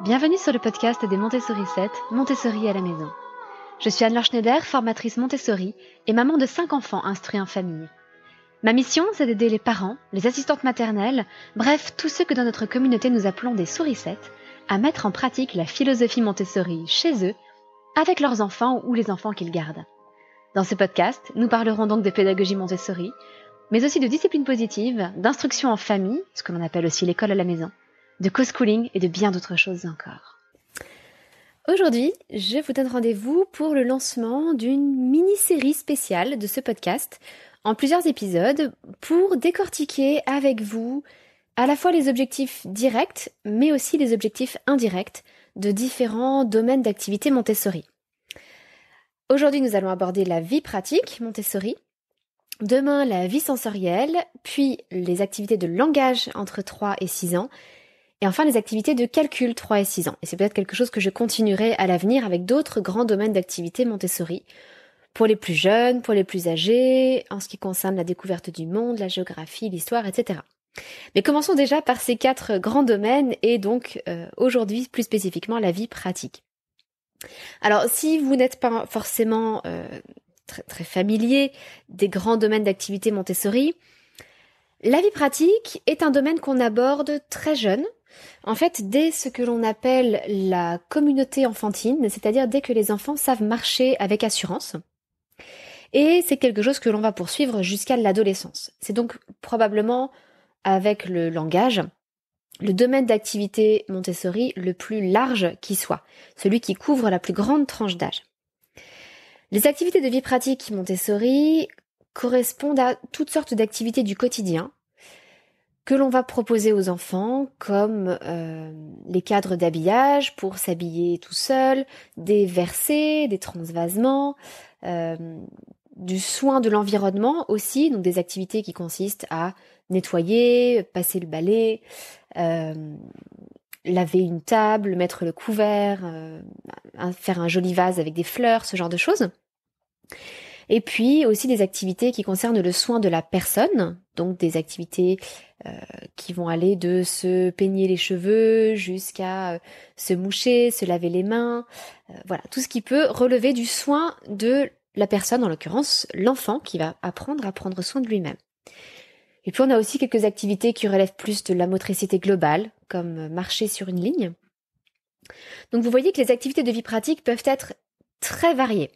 Bienvenue sur le podcast des Montessori 7, Montessori à la maison. Je suis Anne-Laure Schneider, formatrice Montessori et maman de 5 enfants instruits en famille. Ma mission, c'est d'aider les parents, les assistantes maternelles, bref, tous ceux que dans notre communauté nous appelons des sourissettes, à mettre en pratique la philosophie Montessori chez eux, avec leurs enfants ou les enfants qu'ils gardent. Dans ce podcast, nous parlerons donc de pédagogie Montessori, mais aussi de discipline positive, d'instruction en famille, ce que l'on appelle aussi l'école à la maison, de co-schooling et de bien d'autres choses encore. Aujourd'hui, je vous donne rendez-vous pour le lancement d'une mini-série spéciale de ce podcast en plusieurs épisodes pour décortiquer avec vous à la fois les objectifs directs mais aussi les objectifs indirects de différents domaines d'activité Montessori. Aujourd'hui, nous allons aborder la vie pratique Montessori, demain la vie sensorielle, puis les activités de langage entre 3 et 6 ans, et enfin les activités de calcul 3 et 6 ans. Et c'est peut-être quelque chose que je continuerai à l'avenir avec d'autres grands domaines d'activité Montessori, pour les plus jeunes, pour les plus âgés, en ce qui concerne la découverte du monde, la géographie, l'histoire, etc. Mais commençons déjà par ces 4 grands domaines et donc aujourd'hui plus spécifiquement la vie pratique. Alors si vous n'êtes pas forcément très familier des grands domaines d'activité Montessori, la vie pratique est un domaine qu'on aborde très jeune, en fait dès ce que l'on appelle la communauté enfantine, c'est-à-dire dès que les enfants savent marcher avec assurance. Et c'est quelque chose que l'on va poursuivre jusqu'à l'adolescence. C'est donc probablement avec le langage, le domaine d'activité Montessori le plus large qui soit, celui qui couvre la plus grande tranche d'âge. Les activités de vie pratique Montessori correspondent à toutes sortes d'activités du quotidien que l'on va proposer aux enfants, comme les cadres d'habillage pour s'habiller tout seul, des versets, des transvasements, du soin de l'environnement aussi, donc des activités qui consistent à nettoyer, passer le balai, laver une table, mettre le couvert, faire un joli vase avec des fleurs, ce genre de choses. Et puis aussi des activités qui concernent le soin de la personne, donc des activités qui vont aller de se peigner les cheveux jusqu'à se moucher, se laver les mains, voilà, tout ce qui peut relever du soin de la personne, en l'occurrence l'enfant qui va apprendre à prendre soin de lui-même. Et puis on a aussi quelques activités qui relèvent plus de la motricité globale, comme marcher sur une ligne. Donc vous voyez que les activités de vie pratique peuvent être très variées.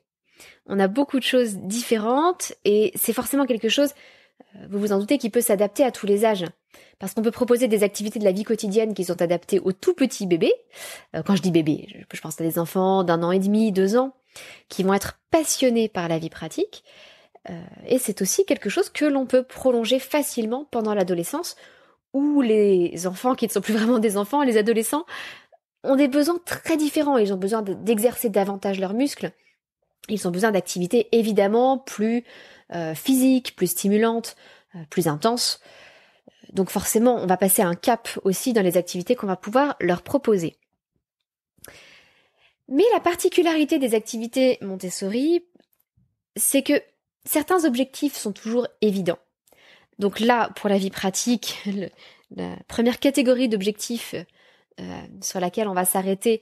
On a beaucoup de choses différentes et c'est forcément quelque chose, vous vous en doutez, qui peut s'adapter à tous les âges. Parce qu'on peut proposer des activités de la vie quotidienne qui sont adaptées aux tout petits bébés. Quand je dis bébé, je pense à des enfants d'1 an et demi, 2 ans, qui vont être passionnés par la vie pratique. Et c'est aussi quelque chose que l'on peut prolonger facilement pendant l'adolescence, où les enfants qui ne sont plus vraiment des enfants, les adolescents, ont des besoins très différents. Ils ont besoin d'exercer davantage leurs muscles. Ils ont besoin d'activités évidemment plus physiques, plus stimulantes, plus intenses. Donc forcément, on va passer un cap aussi dans les activités qu'on va pouvoir leur proposer. Mais la particularité des activités Montessori, c'est que certains objectifs sont toujours évidents. Donc là, pour la vie pratique, la première catégorie d'objectifs sur laquelle on va s'arrêter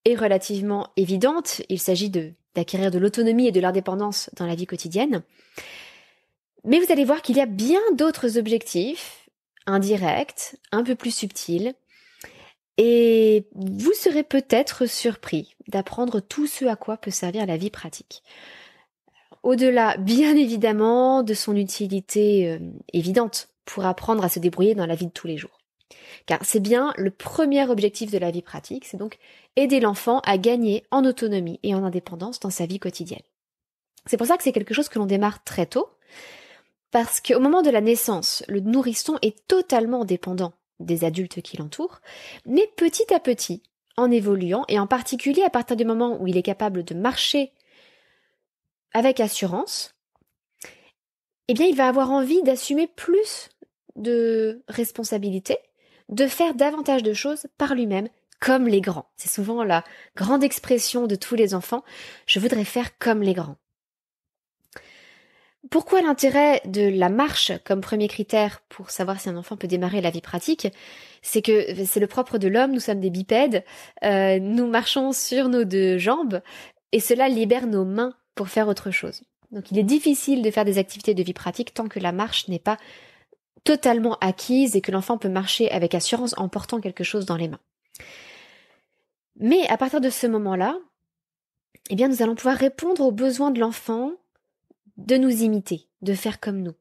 est relativement évidente. Il s'agit d'acquérir de l'autonomie et de l'indépendance dans la vie quotidienne. Mais vous allez voir qu'il y a bien d'autres objectifs, indirects, un peu plus subtils, et vous serez peut-être surpris d'apprendre tout ce à quoi peut servir la vie pratique. Au-delà, bien évidemment, de son utilité évidente pour apprendre à se débrouiller dans la vie de tous les jours. Car c'est bien le premier objectif de la vie pratique, c'est donc aider l'enfant à gagner en autonomie et en indépendance dans sa vie quotidienne. C'est pour ça que c'est quelque chose que l'on démarre très tôt, parce qu'au moment de la naissance, le nourrisson est totalement dépendant des adultes qui l'entourent, mais petit à petit, en évoluant, et en particulier à partir du moment où il est capable de marcher avec assurance, eh bien il va avoir envie d'assumer plus de responsabilités, de faire davantage de choses par lui-même, comme les grands. C'est souvent la grande expression de tous les enfants, je voudrais faire comme les grands. Pourquoi l'intérêt de la marche comme premier critère pour savoir si un enfant peut démarrer la vie pratique? C'est que c'est le propre de l'homme, nous sommes des bipèdes, nous marchons sur nos deux jambes et cela libère nos mains pour faire autre chose. Donc il est difficile de faire des activités de vie pratique tant que la marche n'est pas totalement acquise et que l'enfant peut marcher avec assurance en portant quelque chose dans les mains. Mais à partir de ce moment-là, eh bien nous allons pouvoir répondre aux besoins de l'enfant de nous imiter, de faire comme nous.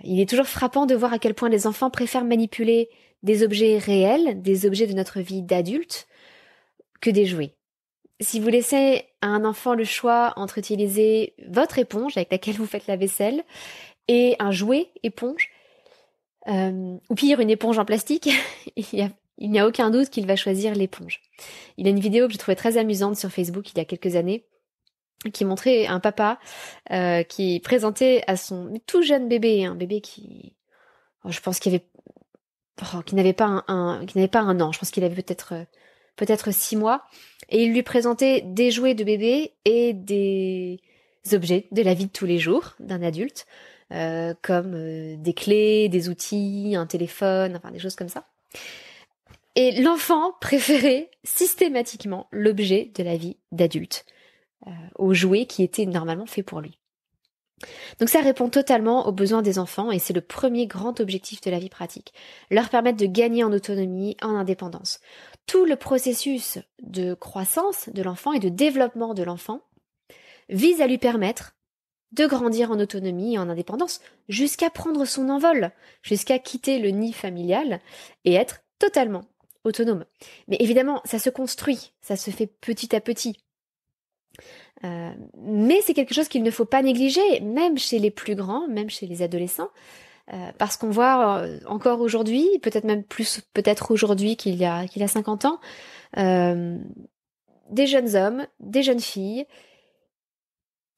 Il est toujours frappant de voir à quel point les enfants préfèrent manipuler des objets réels, des objets de notre vie d'adulte, que des jouets. Si vous laissez à un enfant le choix entre utiliser votre éponge avec laquelle vous faites la vaisselle et un jouet éponge, ou pire une éponge en plastique, il n'y a aucun doute qu'il va choisir l'éponge. Il y a une vidéo que j'ai trouvée très amusante sur Facebook il y a quelques années qui montrait un papa qui présentait à son tout jeune bébé, un bébé qui, je pense qu'il avait, qui n'avait pas un an, je pense qu'il avait peut-être 6 mois, et il lui présentait des jouets de bébé et des objets de la vie de tous les jours d'un adulte, comme des clés, des outils, un téléphone, enfin des choses comme ça. Et l'enfant préférait systématiquement l'objet de la vie d'adulte au jouet qui était normalement fait pour lui. Donc ça répond totalement aux besoins des enfants et c'est le premier grand objectif de la vie pratique. Leur permettre de gagner en autonomie, en indépendance. Tout le processus de croissance de l'enfant et de développement de l'enfant vise à lui permettre de grandir en autonomie et en indépendance jusqu'à prendre son envol, jusqu'à quitter le nid familial et être totalement autonome. Mais évidemment, ça se construit, ça se fait petit à petit. Mais c'est quelque chose qu'il ne faut pas négliger, même chez les plus grands, même chez les adolescents, parce qu'on voit encore aujourd'hui, peut-être même plus, peut-être aujourd'hui qu'il y a 50 ans, des jeunes hommes, des jeunes filles,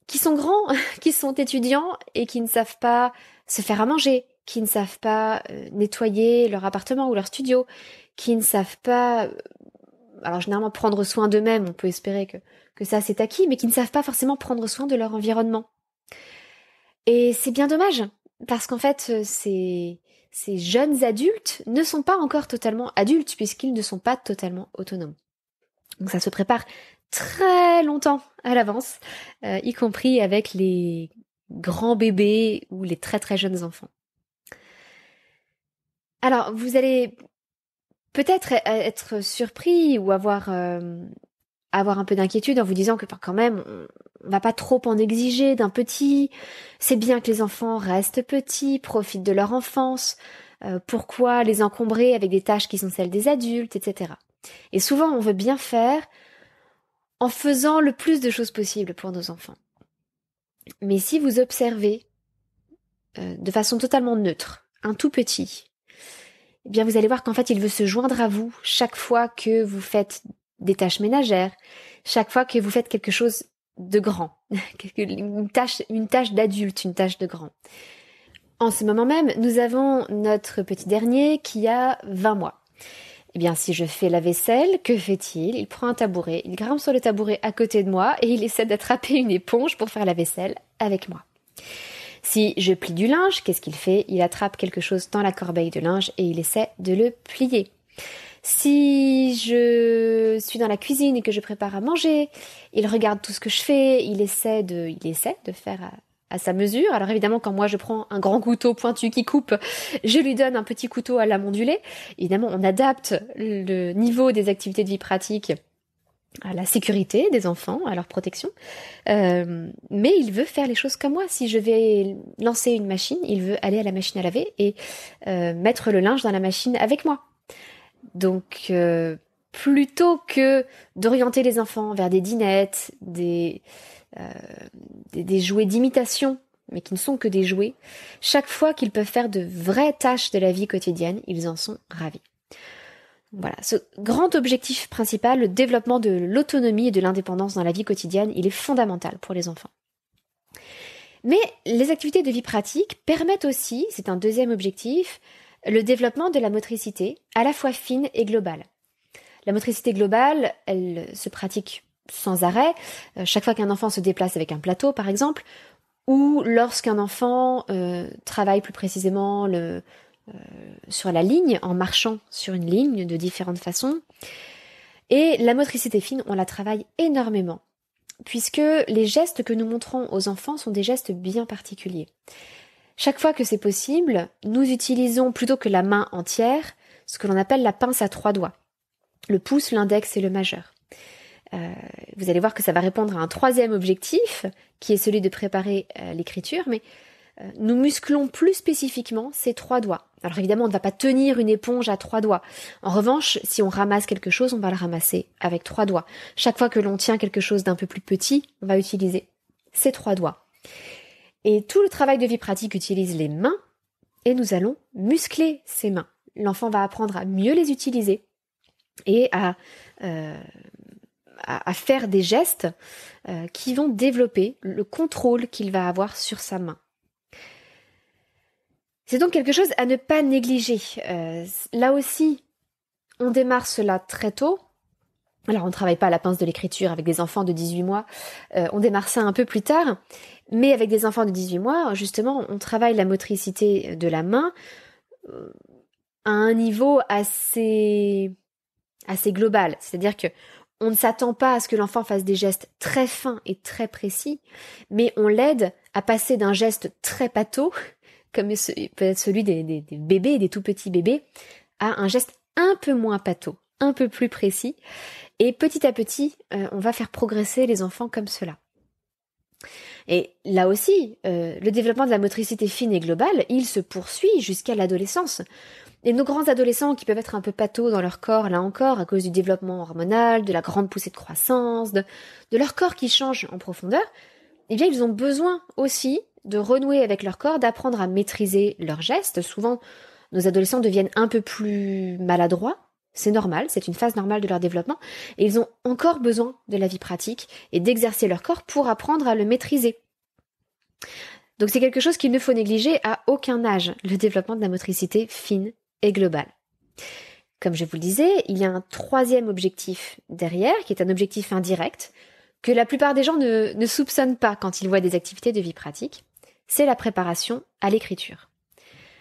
qui sont grands, qui sont étudiants et qui ne savent pas se faire à manger, qui ne savent pas nettoyer leur appartement ou leur studio, qui ne savent pas, alors généralement prendre soin d'eux-mêmes, on peut espérer que ça c'est acquis, mais qui ne savent pas forcément prendre soin de leur environnement. Et c'est bien dommage, parce qu'en fait, ces jeunes adultes ne sont pas encore totalement adultes, puisqu'ils ne sont pas totalement autonomes. Donc ça se prépare très longtemps à l'avance, y compris avec les grands bébés ou les très très jeunes enfants. Alors, vous allez peut-être être surpris ou avoir un peu d'inquiétude en vous disant que quand même, on va pas trop en exiger d'un petit. C'est bien que les enfants restent petits, profitent de leur enfance. Pourquoi les encombrer avec des tâches qui sont celles des adultes, etc. Et souvent, on veut bien faire en faisant le plus de choses possibles pour nos enfants. Mais si vous observez de façon totalement neutre un tout petit, eh bien vous allez voir qu'en fait il veut se joindre à vous chaque fois que vous faites des tâches ménagères, chaque fois que vous faites quelque chose de grand, une tâche d'adulte, une tâche de grand. En ce moment même, nous avons notre petit dernier qui a 20 mois. Eh bien, si je fais la vaisselle, que fait-il? Il prend un tabouret, il grimpe sur le tabouret à côté de moi et il essaie d'attraper une éponge pour faire la vaisselle avec moi. Si je plie du linge, qu'est-ce qu'il fait? Il attrape quelque chose dans la corbeille de linge et il essaie de le plier. Si je suis dans la cuisine et que je prépare à manger, il regarde tout ce que je fais, il essaie de faire à sa mesure. Alors évidemment, quand moi je prends un grand couteau pointu qui coupe, je lui donne un petit couteau à lame ondulée. Évidemment, on adapte le niveau des activités de vie pratique à la sécurité des enfants, à leur protection. Mais il veut faire les choses comme moi. Si je vais lancer une machine, il veut aller à la machine à laver et mettre le linge dans la machine avec moi. Donc, plutôt que d'orienter les enfants vers des dinettes, des jouets d'imitation, mais qui ne sont que des jouets, chaque fois qu'ils peuvent faire de vraies tâches de la vie quotidienne, ils en sont ravis. Voilà, ce grand objectif principal, le développement de l'autonomie et de l'indépendance dans la vie quotidienne, il est fondamental pour les enfants. Mais les activités de vie pratique permettent aussi, c'est un deuxième objectif, le développement de la motricité, à la fois fine et globale. La motricité globale, elle se pratique sans arrêt. Chaque fois qu'un enfant se déplace avec un plateau, par exemple, ou lorsqu'un enfant travaille plus précisément sur la ligne, en marchant sur une ligne de différentes façons. Et la motricité fine, on la travaille énormément, puisque les gestes que nous montrons aux enfants sont des gestes bien particuliers. Chaque fois que c'est possible, nous utilisons, plutôt que la main entière, ce que l'on appelle la pince à 3 doigts. Le pouce, l'index et le majeur. Vous allez voir que ça va répondre à un troisième objectif, qui est celui de préparer l'écriture, mais nous musclons plus spécifiquement ces 3 doigts. Alors évidemment, on ne va pas tenir une éponge à 3 doigts. En revanche, si on ramasse quelque chose, on va le ramasser avec 3 doigts. Chaque fois que l'on tient quelque chose d'un peu plus petit, on va utiliser ces 3 doigts. Et tout le travail de vie pratique utilise les mains, et nous allons muscler ces mains. L'enfant va apprendre à mieux les utiliser et à faire des gestes qui vont développer le contrôle qu'il va avoir sur sa main. C'est donc quelque chose à ne pas négliger. Là aussi, on démarre cela très tôt. Alors, on ne travaille pas à la pince de l'écriture avec des enfants de 18 mois. On démarre ça un peu plus tard. Mais avec des enfants de 18 mois, justement, on travaille la motricité de la main à un niveau assez global. C'est-à-dire que on ne s'attend pas à ce que l'enfant fasse des gestes très fins et très précis, mais on l'aide à passer d'un geste très pâteau, comme peut être celui des bébés, des tout petits bébés, à un geste un peu moins pâteau, un peu plus précis. Et petit à petit, on va faire progresser les enfants comme cela. Et là aussi, le développement de la motricité fine et globale, il se poursuit jusqu'à l'adolescence. Et nos grands adolescents qui peuvent être un peu pâteaux dans leur corps, là encore, à cause du développement hormonal, de la grande poussée de croissance, de leur corps qui change en profondeur, eh bien, ils ont besoin aussi de renouer avec leur corps, d'apprendre à maîtriser leurs gestes. Souvent, nos adolescents deviennent un peu plus maladroits. C'est normal, c'est une phase normale de leur développement. Et ils ont encore besoin de la vie pratique et d'exercer leur corps pour apprendre à le maîtriser. Donc c'est quelque chose qu'il ne faut négliger à aucun âge, le développement de la motricité fine et globale. Comme je vous le disais, il y a un troisième objectif derrière, qui est un objectif indirect, que la plupart des gens ne soupçonnent pas quand ils voient des activités de vie pratique. C'est la préparation à l'écriture.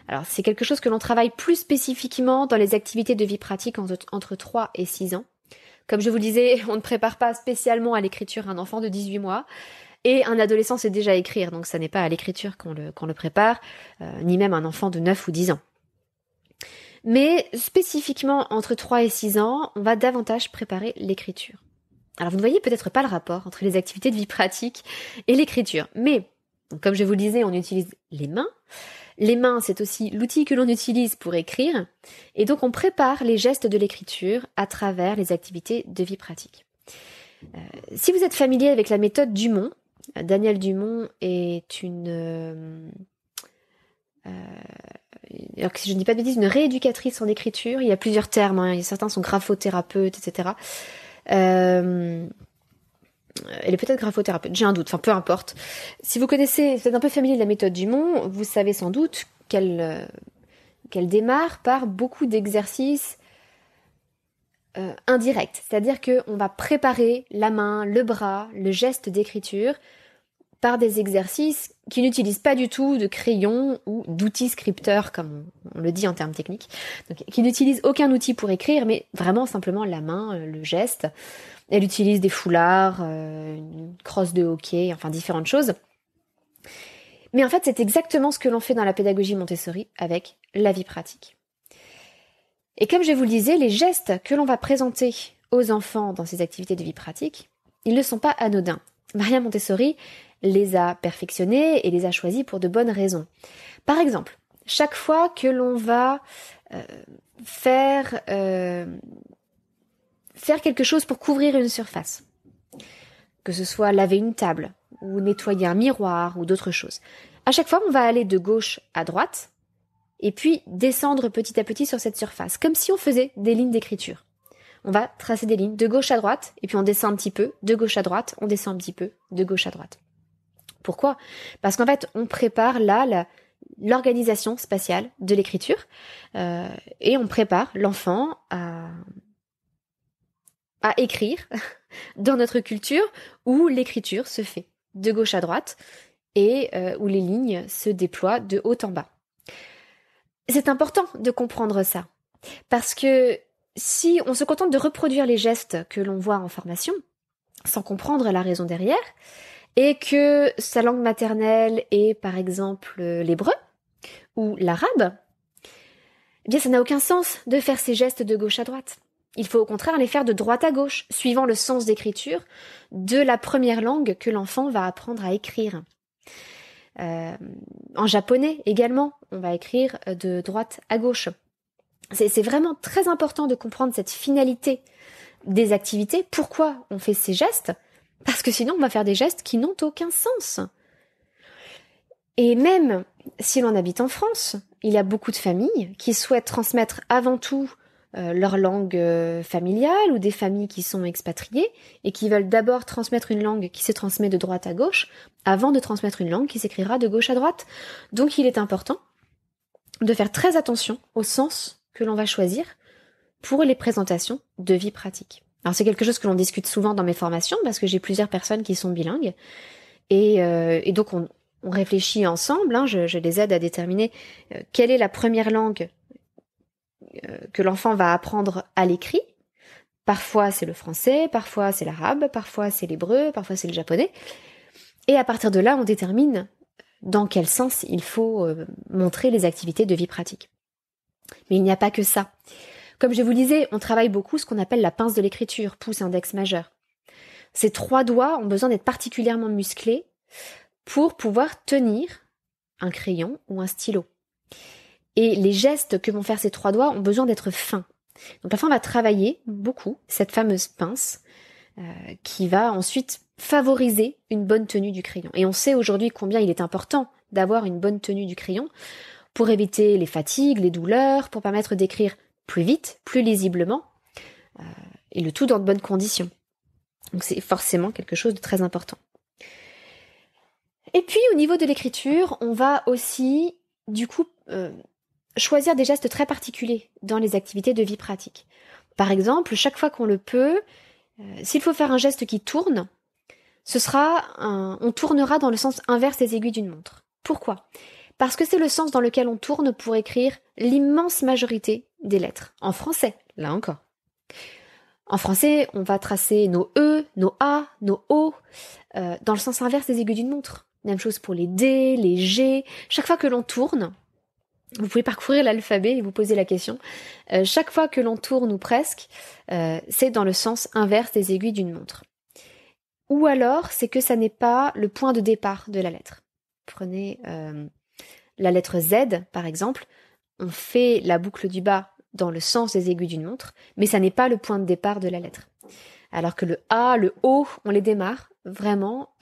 Alors c'est quelque chose que l'on travaille plus spécifiquement dans les activités de vie pratique entre 3 et 6 ans. Comme je vous le disais, on ne prépare pas spécialement à l'écriture un enfant de 18 mois, et un adolescent sait déjà écrire, donc ça n'est pas à l'écriture qu'on le prépare, ni même un enfant de 9 ou 10 ans. Mais spécifiquement entre 3 et 6 ans, on va davantage préparer l'écriture. Alors vous ne voyez peut-être pas le rapport entre les activités de vie pratique et l'écriture, mais comme je vous le disais, on utilise les mains. Les mains, c'est aussi l'outil que l'on utilise pour écrire, et donc on prépare les gestes de l'écriture à travers les activités de vie pratique. Si vous êtes familier avec la méthode Dumont, Danielle Dumont est alors que si je ne dis pas de bêtises, une rééducatrice en écriture. Il y a plusieurs termes, hein. Certains sont graphothérapeutes, etc. Elle est peut-être graphothérapeute, j'ai un doute, enfin peu importe. Si vous connaissez, vous êtes un peu familier de la méthode Dumont, vous savez sans doute qu'elle démarre par beaucoup d'exercices indirects. C'est-à-dire qu'on va préparer la main, le bras, le geste d'écriture par des exercices qui n'utilisent pas du tout de crayon ou d'outils scripteurs, comme on le dit en termes techniques. Donc, qui n'utilisent aucun outil pour écrire, mais vraiment simplement la main, le geste. Elle utilise des foulards, une crosse de hockey, enfin différentes choses. Mais en fait, c'est exactement ce que l'on fait dans la pédagogie Montessori avec la vie pratique. Et comme je vous le disais, les gestes que l'on va présenter aux enfants dans ces activités de vie pratique, ils ne sont pas anodins. Maria Montessori les a perfectionnés et les a choisis pour de bonnes raisons. Par exemple, chaque fois que l'on va faire quelque chose pour couvrir une surface, que ce soit laver une table ou nettoyer un miroir ou d'autres choses, à chaque fois on va aller de gauche à droite et puis descendre petit à petit sur cette surface, comme si on faisait des lignes d'écriture. On va tracer des lignes de gauche à droite et puis on descend un petit peu, de gauche à droite, on descend un petit peu, de gauche à droite. Pourquoi ? Parce qu'en fait, on prépare là l'organisation spatiale de l'écriture et on prépare l'enfant à écrire dans notre culture où l'écriture se fait de gauche à droite et où les lignes se déploient de haut en bas. C'est important de comprendre ça, parce que si on se contente de reproduire les gestes que l'on voit en formation, sans comprendre la raison derrière, et que sa langue maternelle est par exemple l'hébreu ou l'arabe, eh bien ça n'a aucun sens de faire ces gestes de gauche à droite. Il faut au contraire les faire de droite à gauche, suivant le sens d'écriture de la première langue que l'enfant va apprendre à écrire. En japonais également, on va écrire de droite à gauche. C'est vraiment très important de comprendre cette finalité des activités. Pourquoi on fait ces gestes? Parce que sinon on va faire des gestes qui n'ont aucun sens. Et même si l'on habite en France, il y a beaucoup de familles qui souhaitent transmettre avant tout leur langue familiale, ou des familles qui sont expatriées et qui veulent d'abord transmettre une langue qui se transmet de droite à gauche avant de transmettre une langue qui s'écrira de gauche à droite. Donc il est important de faire très attention au sens que l'on va choisir pour les présentations de vie pratique. Alors c'est quelque chose que l'on discute souvent dans mes formations parce que j'ai plusieurs personnes qui sont bilingues et donc on réfléchit ensemble, je les aide à déterminer quelle est la première langue que l'enfant va apprendre à l'écrit. Parfois c'est le français, parfois c'est l'arabe, parfois c'est l'hébreu, parfois c'est le japonais. Et à partir de là, on détermine dans quel sens il faut montrer les activités de vie pratique. Mais il n'y a pas que ça. Comme je vous le disais, on travaille beaucoup ce qu'on appelle la pince de l'écriture, pouce, index, majeur. Ces 3 doigts ont besoin d'être particulièrement musclés pour pouvoir tenir un crayon ou un stylo. Et les gestes que vont faire ces 3 doigts ont besoin d'être fins. Donc l'enfant va travailler beaucoup cette fameuse pince qui va ensuite favoriser une bonne tenue du crayon. Et on sait aujourd'hui combien il est important d'avoir une bonne tenue du crayon pour éviter les fatigues, les douleurs, pour permettre d'écrire plus vite, plus lisiblement, et le tout dans de bonnes conditions. Donc c'est forcément quelque chose de très important. Et puis au niveau de l'écriture, on va aussi du coup choisir des gestes très particuliers dans les activités de vie pratique. Par exemple, chaque fois qu'on le peut, s'il faut faire un geste qui tourne, on tournera dans le sens inverse des aiguilles d'une montre. Pourquoi ? Parce que c'est le sens dans lequel on tourne pour écrire l'immense majorité des lettres. En français, là encore. En français, on va tracer nos E, nos A, nos O, dans le sens inverse des aiguilles d'une montre. Même chose pour les D, les G. Chaque fois que l'on tourne, vous pouvez parcourir l'alphabet et vous poser la question. Chaque fois que l'on tourne, ou presque, c'est dans le sens inverse des aiguilles d'une montre. Ou alors, c'est que ça n'est pas le point de départ de la lettre. Prenez la lettre Z, par exemple. On fait la boucle du bas dans le sens des aiguilles d'une montre, mais ça n'est pas le point de départ de la lettre. Alors que le A, le O, on les démarre vraiment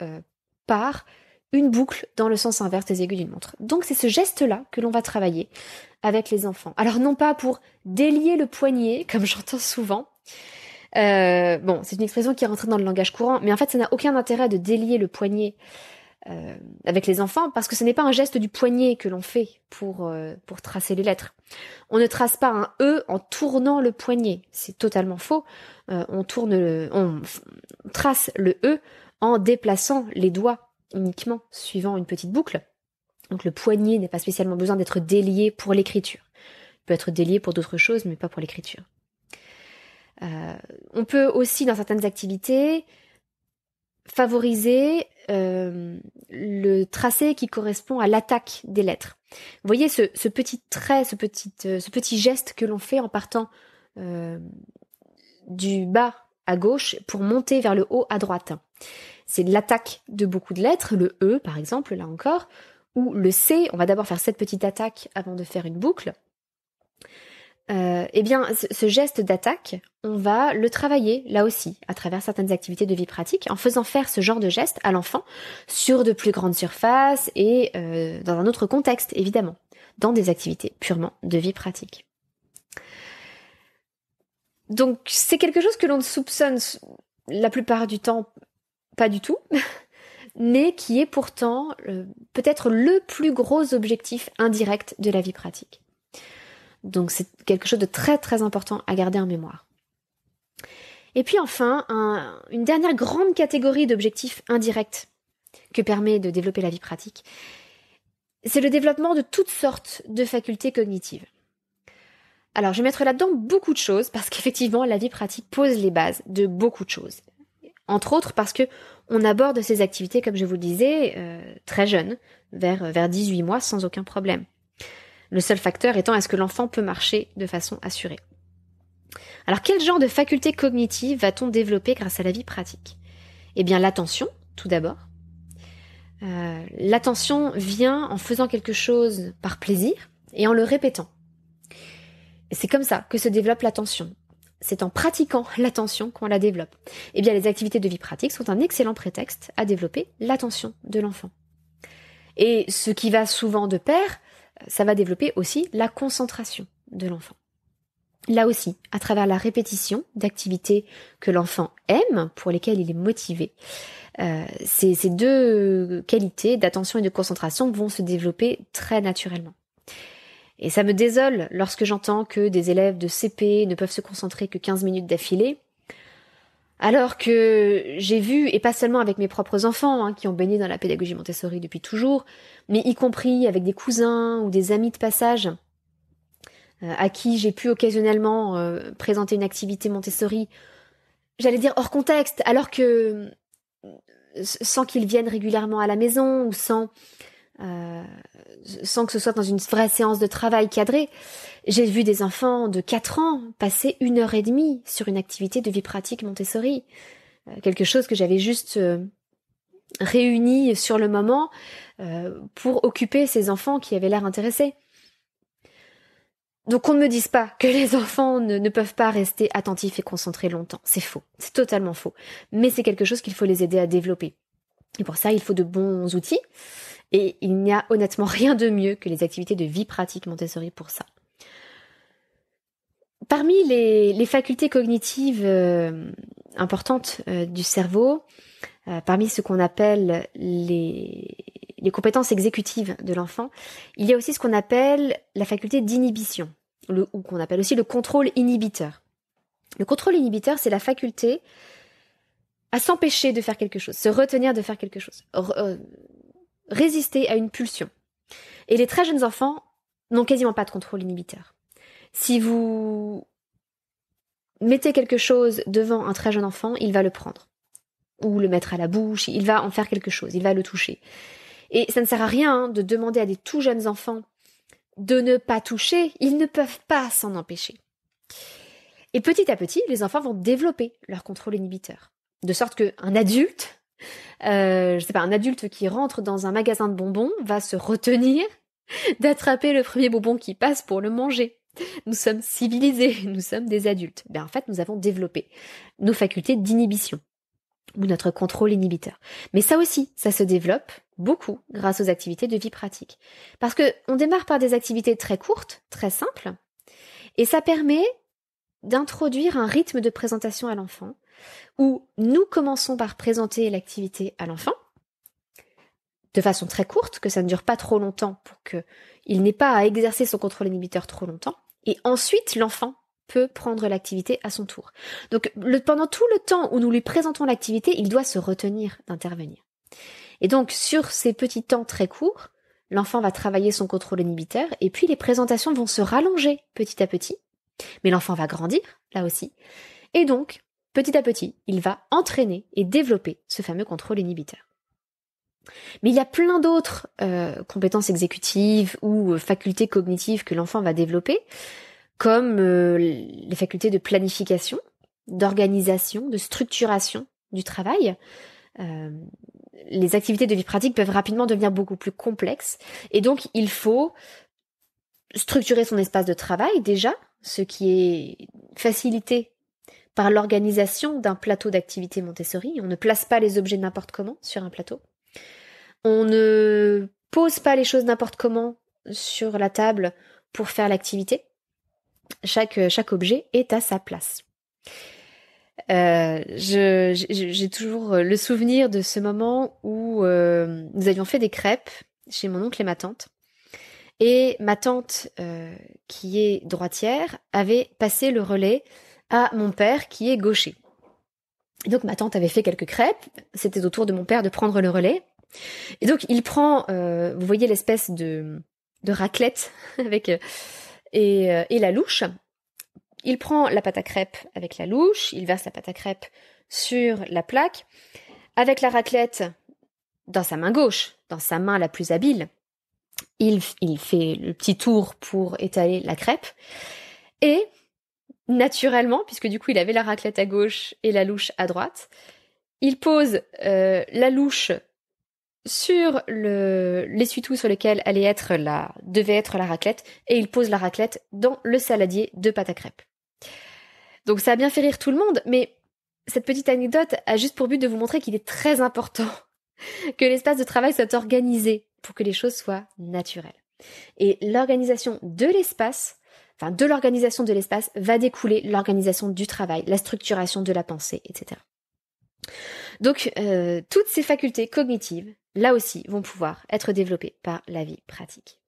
par une boucle dans le sens inverse des aiguilles d'une montre. Donc c'est ce geste-là que l'on va travailler avec les enfants. Alors non pas pour délier le poignet, comme j'entends souvent. Bon, c'est une expression qui est rentrée dans le langage courant, mais en fait ça n'a aucun intérêt de délier le poignet avec les enfants, parce que ce n'est pas un geste du poignet que l'on fait pour tracer les lettres. On ne trace pas un E en tournant le poignet, c'est totalement faux. On trace le E en déplaçant les doigts uniquement, suivant une petite boucle. Donc le poignet n'est pas spécialement besoin d'être délié pour l'écriture. Il peut être délié pour d'autres choses, mais pas pour l'écriture. On peut aussi, dans certaines activités, favoriser le tracé qui correspond à l'attaque des lettres. Vous voyez ce petit trait, ce petit geste que l'on fait en partant du bas à gauche pour monter vers le haut à droite. C'est l'attaque de beaucoup de lettres, le E par exemple, là encore, ou le C, on va d'abord faire cette petite attaque avant de faire une boucle. Eh bien, ce geste d'attaque, on va le travailler là aussi à travers certaines activités de vie pratique en faisant faire ce genre de geste à l'enfant sur de plus grandes surfaces et dans un autre contexte évidemment, dans des activités purement de vie pratique. Donc c'est quelque chose que l'on soupçonne la plupart du temps pas du tout, mais qui est pourtant peut-être le plus gros objectif indirect de la vie pratique. Donc c'est quelque chose de très très important à garder en mémoire. Et puis enfin, une dernière grande catégorie d'objectifs indirects que permet de développer la vie pratique, c'est le développement de toutes sortes de facultés cognitives. Alors, je vais mettre là-dedans beaucoup de choses parce qu'effectivement, la vie pratique pose les bases de beaucoup de choses. Entre autres parce que on aborde ces activités, comme je vous le disais, très jeune, vers 18 mois, sans aucun problème. Le seul facteur étant est-ce que l'enfant peut marcher de façon assurée. Alors, quel genre de facultés cognitives va-t-on développer grâce à la vie pratique ? Eh bien, l'attention, tout d'abord. L'attention vient en faisant quelque chose par plaisir et en le répétant. Et c'est comme ça que se développe l'attention. C'est en pratiquant l'attention qu'on la développe. Eh bien, les activités de vie pratique sont un excellent prétexte à développer l'attention de l'enfant. Et ce qui va souvent de pair, ça va développer aussi la concentration de l'enfant. Là aussi, à travers la répétition d'activités que l'enfant aime, pour lesquelles il est motivé, ces deux qualités d'attention et de concentration vont se développer très naturellement. Et ça me désole lorsque j'entends que des élèves de CP ne peuvent se concentrer que 15 minutes d'affilée, alors que j'ai vu, et pas seulement avec mes propres enfants, qui ont baigné dans la pédagogie Montessori depuis toujours, mais y compris avec des cousins ou des amis de passage, à qui j'ai pu occasionnellement présenter une activité Montessori, j'allais dire hors contexte, alors que sans qu'ils viennent régulièrement à la maison ou sans que ce soit dans une vraie séance de travail cadrée, j'ai vu des enfants de 4 ans passer 1h30 sur une activité de vie pratique Montessori, quelque chose que j'avais juste réuni sur le moment pour occuper ces enfants qui avaient l'air intéressés. Donc qu'on ne me dise pas que les enfants ne peuvent pas rester attentifs et concentrés longtemps. C'est faux, c'est totalement faux. Mais c'est quelque chose qu'il faut les aider à développer. Et pour ça, il faut de bons outils. Et il n'y a honnêtement rien de mieux que les activités de vie pratique Montessori pour ça. Parmi les facultés cognitives importantes du cerveau, parmi ce qu'on appelle les compétences exécutives de l'enfant, il y a aussi ce qu'on appelle la faculté d'inhibition, ou qu'on appelle aussi le contrôle inhibiteur. Le contrôle inhibiteur, c'est la faculté à s'empêcher de faire quelque chose, se retenir de faire quelque chose, résister à une pulsion. Et les très jeunes enfants n'ont quasiment pas de contrôle inhibiteur. Si vous mettez quelque chose devant un très jeune enfant, il va le prendre, ou le mettre à la bouche, il va en faire quelque chose, il va le toucher. Et ça ne sert à rien de demander à des tout jeunes enfants de ne pas toucher, ils ne peuvent pas s'en empêcher. Et petit à petit, les enfants vont développer leur contrôle inhibiteur. De sorte qu'un adulte, un adulte qui rentre dans un magasin de bonbons va se retenir d'attraper le premier bonbon qui passe pour le manger. Nous sommes civilisés, nous sommes des adultes. En fait, nous avons développé nos facultés d'inhibition, ou notre contrôle inhibiteur. Mais ça aussi, ça se développe beaucoup grâce aux activités de vie pratique. Parce que on démarre par des activités très courtes, très simples, et ça permet d'introduire un rythme de présentation à l'enfant, où nous commençons par présenter l'activité à l'enfant, de façon très courte, que ça ne dure pas trop longtemps pour qu'il n'ait pas à exercer son contrôle inhibiteur trop longtemps, et ensuite l'enfant peut prendre l'activité à son tour. Donc pendant tout le temps où nous lui présentons l'activité, il doit se retenir d'intervenir. Et donc sur ces petits temps très courts, l'enfant va travailler son contrôle inhibiteur, et puis les présentations vont se rallonger petit à petit, mais l'enfant va grandir, là aussi, et donc petit à petit, il va entraîner et développer ce fameux contrôle inhibiteur. Mais il y a plein d'autres compétences exécutives ou facultés cognitives que l'enfant va développer, comme les facultés de planification, d'organisation, de structuration du travail. Les activités de vie pratique peuvent rapidement devenir beaucoup plus complexes, et donc il faut structurer son espace de travail déjà, ce qui est facilité par l'organisation d'un plateau d'activités Montessori. On ne place pas les objets n'importe comment sur un plateau. On ne pose pas les choses n'importe comment sur la table pour faire l'activité. Chaque objet est à sa place. J'ai toujours le souvenir de ce moment où nous avions fait des crêpes chez mon oncle et ma tante. Et ma tante, qui est droitière, avait passé le relais à mon père qui est gaucher. Et donc ma tante avait fait quelques crêpes, c'était au tour de mon père de prendre le relais, Et donc il prend, vous voyez l'espèce de raclette avec et la louche. Il prend la pâte à crêpes avec la louche, il verse la pâte à crêpes sur la plaque, avec la raclette dans sa main gauche, dans sa main la plus habile. Il fait le petit tour pour étaler la crêpe et naturellement, puisque du coup il avait la raclette à gauche et la louche à droite, il pose la louche sur l'essuie-tout sur lequel devait être la raclette, et il pose la raclette dans le saladier de pâte à crêpes. Donc ça a bien fait rire tout le monde, mais cette petite anecdote a juste pour but de vous montrer qu'il est très important que l'espace de travail soit organisé pour que les choses soient naturelles. Et l'organisation de l'espace, de l'organisation de l'espace va découler l'organisation du travail, la structuration de la pensée, etc. Donc, toutes ces facultés cognitives, là aussi, vont pouvoir être développées par la vie pratique.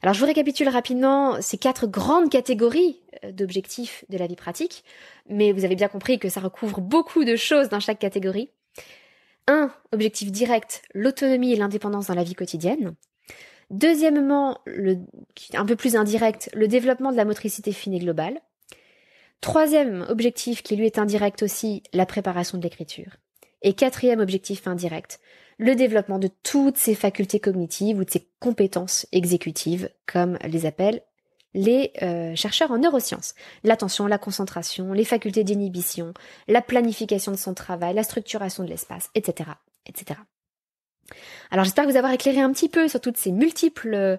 Alors, je vous récapitule rapidement ces 4 grandes catégories d'objectifs de la vie pratique, mais vous avez bien compris que ça recouvre beaucoup de choses dans chaque catégorie. 1. Objectif direct, l'autonomie et l'indépendance dans la vie quotidienne. Deuxièmement, un peu plus indirect, le développement de la motricité fine et globale. 3e objectif, qui lui est indirect aussi, la préparation de l'écriture. Et 4e objectif indirect, le développement de toutes ces facultés cognitives ou de ces compétences exécutives, comme les appellent les chercheurs en neurosciences. L'attention, la concentration, les facultés d'inhibition, la planification de son travail, la structuration de l'espace, etc., etc. Alors j'espère vous avoir éclairé un petit peu sur toutes ces multiples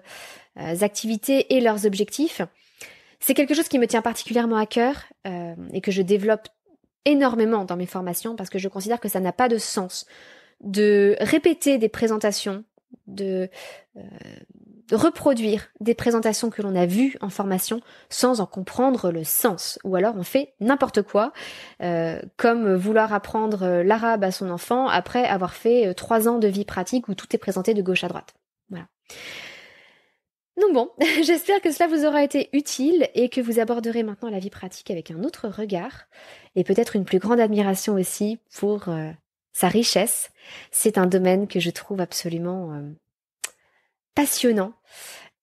activités et leurs objectifs. C'est quelque chose qui me tient particulièrement à cœur et que je développe énormément dans mes formations parce que je considère que ça n'a pas de sens de répéter des présentations, de reproduire des présentations que l'on a vues en formation sans en comprendre le sens. Ou alors on fait n'importe quoi, comme vouloir apprendre l'arabe à son enfant après avoir fait 3 ans de vie pratique où tout est présenté de gauche à droite. Voilà. Donc bon, j'espère que cela vous aura été utile et que vous aborderez maintenant la vie pratique avec un autre regard et peut-être une plus grande admiration aussi pour sa richesse. C'est un domaine que je trouve absolument passionnant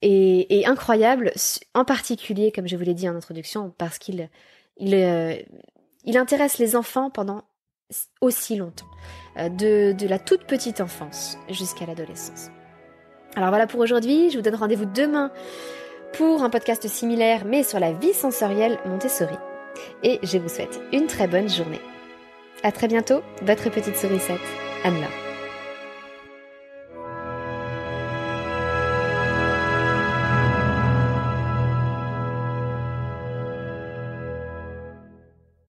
et incroyable, en particulier, comme je vous l'ai dit en introduction, parce qu'il intéresse les enfants pendant aussi longtemps, de la toute petite enfance jusqu'à l'adolescence. Alors voilà pour aujourd'hui, je vous donne rendez-vous demain pour un podcast similaire mais sur la vie sensorielle Montessori. Et je vous souhaite une très bonne journée. À très bientôt, votre petite sourisette, Anne-Laure.